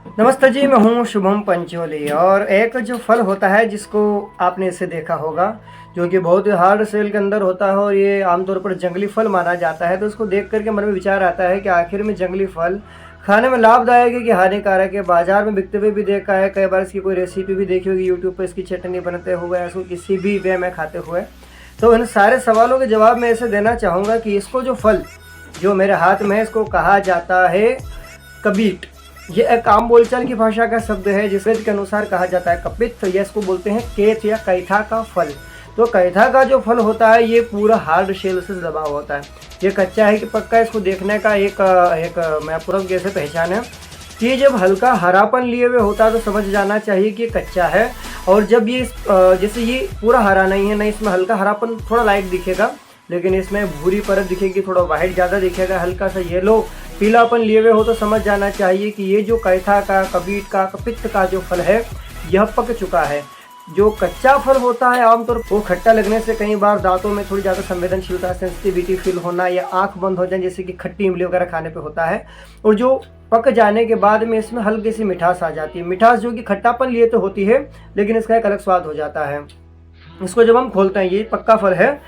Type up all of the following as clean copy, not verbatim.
नमस्ते जी, मैं हूँ शुभम पंचोली। और एक जो फल होता है जिसको आपने इसे देखा होगा, जो कि बहुत ही हार्ड सेल के अंदर होता है और ये आमतौर पर जंगली फल माना जाता है। तो इसको देख करके मन में विचार आता है कि आखिर में जंगली फल खाने में लाभदायक है कि हानिकारक है। बाजार में बिकते हुए भी देखा है, कई बार इसकी कोई रेसिपी भी देखी होगी यूट्यूब पर, इसकी चटनी बनाते हुए, इसको किसी भी वे में खाते हुए। तो इन सारे सवालों के जवाब मैं ऐसे देना चाहूँगा कि इसको जो फल जो मेरे हाथ में है, इसको कहा जाता है कबीट। ये एक आम बोलचाल की भाषा का शब्द है जिसे के अनुसार कहा जाता है कपित। तो ये इसको बोलते हैं केथ या कैथा का फल। तो कैथा का जो फल होता है ये पूरा हार्ड शेल से दबा होता है। ये कच्चा है कि पक्का, इसको देखने का एक मैं पूरा कैसे पहचान है कि जब हल्का हरापन लिए हुए होता है तो समझ जाना चाहिए कि कच्चा है। और जब ये जैसे ये पूरा हरा नहीं है, नहीं इसमें हल्का हरापन थोड़ा लाइट दिखेगा, लेकिन इसमें भूरी परत दिखेगी, थोड़ा वाइट ज़्यादा दिखेगा, हल्का सा येलो पीलापन लिए हुए हो तो समझ जाना चाहिए कि ये जो कैथा का, कबीट का, कपित्त का जो फल है यह पक चुका है। जो कच्चा फल होता है आमतौर पर वो खट्टा लगने से कई बार दांतों में थोड़ी ज़्यादा संवेदनशीलता, सेंसिटिविटी फील होना या आंख बंद हो जाए, जैसे कि खट्टी इमली वगैरह खाने पे होता है। और जो पक जाने के बाद में इसमें हल्की सी मिठास आ जाती है, मिठास जो कि खट्टापन लिए तो होती है लेकिन इसका एक अलग स्वाद हो जाता है। इसको जब हम खोलते हैं, ये पक्का फल है,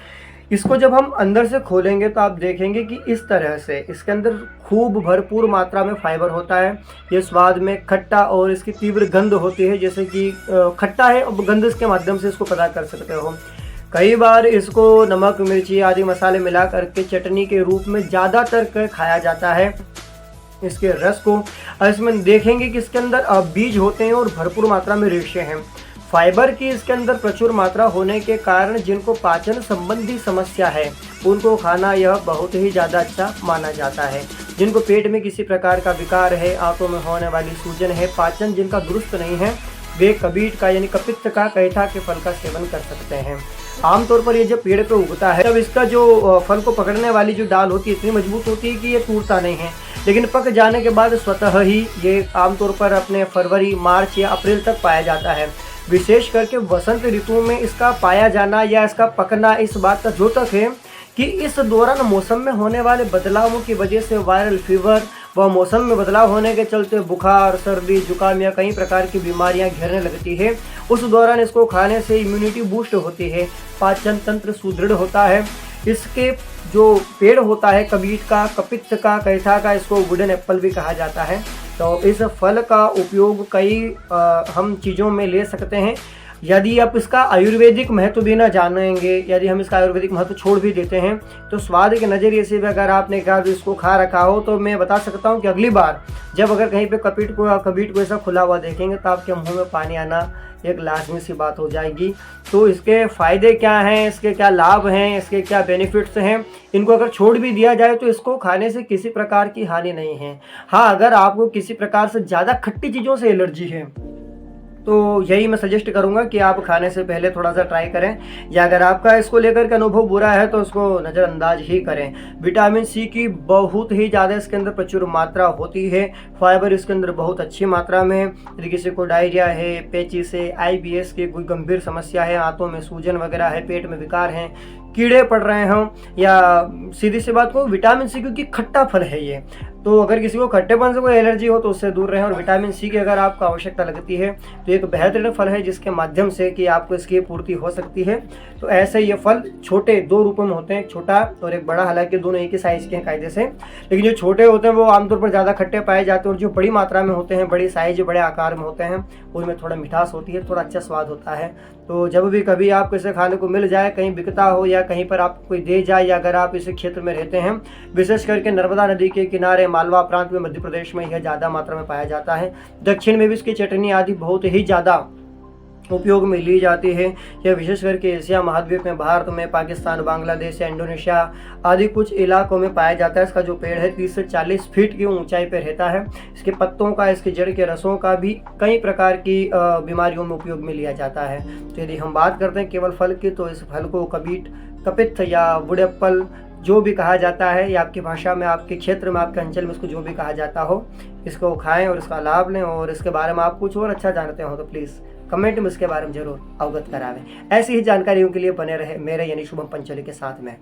इसको जब हम अंदर से खोलेंगे तो आप देखेंगे कि इस तरह से इसके अंदर खूब भरपूर मात्रा में फाइबर होता है। ये स्वाद में खट्टा और इसकी तीव्र गंध होती है, जैसे कि खट्टा है और गंध के माध्यम से इसको पता कर सकते हो। कई बार इसको नमक, मिर्ची आदि मसाले मिला करके चटनी के रूप में ज़्यादातर खाया जाता है। इसके रस को इसमें देखेंगे कि इसके अंदर बीज होते हैं और भरपूर मात्रा में रेशे हैं। फाइबर की इसके अंदर प्रचुर मात्रा होने के कारण जिनको पाचन संबंधी समस्या है उनको खाना यह बहुत ही ज़्यादा अच्छा माना जाता है। जिनको पेट में किसी प्रकार का विकार है, आंतों में होने वाली सूजन है, पाचन जिनका दुरुस्त नहीं है, वे कबीट का यानी कपित्त का, कैथा के फल का सेवन कर सकते हैं। आमतौर पर ये जब पेड़ पे उगता है तब इसका जो फल को पकड़ने वाली जो डाल होती है इतनी मजबूत होती है कि ये टूटता नहीं है, लेकिन पक जाने के बाद स्वतः ही ये आमतौर पर अपने फरवरी, मार्च या अप्रैल तक पाया जाता है। विशेष करके वसंत ऋतु में इसका पाया जाना या इसका पकना इस बात का द्योतक है कि इस दौरान मौसम में होने वाले बदलावों की वजह से वायरल फीवर व मौसम में बदलाव होने के चलते बुखार, सर्दी, जुकाम या कई प्रकार की बीमारियां घेरने लगती है। उस दौरान इसको खाने से इम्यूनिटी बूस्ट होती है, पाचन तंत्र सुदृढ़ होता है। इसके जो पेड़ होता है कबीट का, कपित्त का, कैथा का, इसको वुडन एप्पल भी कहा जाता है। तो इस फल का उपयोग कई हम चीज़ों में ले सकते हैं। यदि आप इसका आयुर्वेदिक महत्व भी ना जानेंगे, यदि हम इसका आयुर्वेदिक महत्व छोड़ भी देते हैं तो स्वाद के नज़रिए से भी अगर आपने कहा इसको खा रखा हो तो मैं बता सकता हूं कि अगली बार जब अगर कहीं पे कबीट को ऐसा खुला हुआ देखेंगे तो आपके मुंह में पानी आना एक लाजमी सी बात हो जाएगी। तो इसके फ़ायदे क्या हैं, इसके क्या लाभ हैं, इसके क्या बेनिफिट्स हैं, इनको अगर छोड़ भी दिया जाए तो इसको खाने से किसी प्रकार की हानि नहीं है। हाँ, अगर आपको किसी प्रकार से ज़्यादा खट्टी चीज़ों से एलर्जी है तो यही मैं सजेस्ट करूंगा कि आप खाने से पहले थोड़ा सा ट्राई करें, या अगर आपका इसको लेकर के अनुभव बुरा है तो उसको नज़रअंदाज ही करें। विटामिन सी की बहुत ही ज़्यादा इसके अंदर प्रचुर मात्रा होती है। फाइबर इसके अंदर बहुत अच्छी मात्रा में है। यदि किसी को डायरिया है, पेचिस है, IBS की कोई गंभीर समस्या है, आंतों में सूजन वगैरह है, पेट में विकार हैं, कीड़े पड़ रहे हों, या सीधी सी बात को विटामिन सी क्योंकि खट्टा फल है ये, तो अगर किसी को खट्टेपन से कोई एलर्जी हो तो उससे दूर रहें। और विटामिन सी की अगर आपको आवश्यकता लगती है तो एक बेहतरीन फल है जिसके माध्यम से कि आपको इसकी पूर्ति हो सकती है। तो ऐसे ये फल छोटे दो रूपों में होते हैं, एक छोटा और एक बड़ा। हालांकि दोनों एक ही साइज़ के हैं कायदे से, लेकिन जो छोटे होते हैं वो आमतौर पर ज़्यादा खट्टे पाए जाते हैं, और जो बड़ी मात्रा में होते हैं, बड़ी साइज, बड़े आकार में होते हैं, उनमें थोड़ा मिठास होती है, थोड़ा अच्छा स्वाद होता है। तो जब भी कभी आपको इसे खाने को मिल जाए, कहीं बिकता हो या कहीं पर आपको कोई दे जाए, या अगर आप इस क्षेत्र में रहते हैं, विशेष करके नर्मदा नदी के किनारे मालवा प्रांत में, मध्य प्रदेश में यह ज़्यादा मात्रा में पाया जाता है। दक्षिण में भी इसकी चटनी आदि बहुत ही ज़्यादा उपयोग में ली जाती है। यह विशेष करके एशिया महाद्वीप में, भारत में, पाकिस्तान, बांग्लादेश या इंडोनेशिया आदि कुछ इलाकों में पाया जाता है। इसका जो पेड़ है 30 से 40 फीट की ऊंचाई पर रहता है। इसके पत्तों का, इसके जड़ के रसों का भी कई प्रकार की बीमारियों में उपयोग में लिया जाता है। तो यदि हम बात करते हैं केवल फल की, तो इस फल को कबीट, कपित्त या वुड एप्पल जो भी कहा जाता है, या आपकी भाषा में, आपके क्षेत्र में, आपके अंचल में इसको जो भी कहा जाता हो, इसको खाएं और इसका लाभ लें। और इसके बारे में आप कुछ और अच्छा जानते हो तो प्लीज़ कमेंट में इसके बारे में जरूर अवगत करावें। ऐसी ही जानकारियों के लिए बने रहे मेरे यानी शुभम पंचोली के साथ में।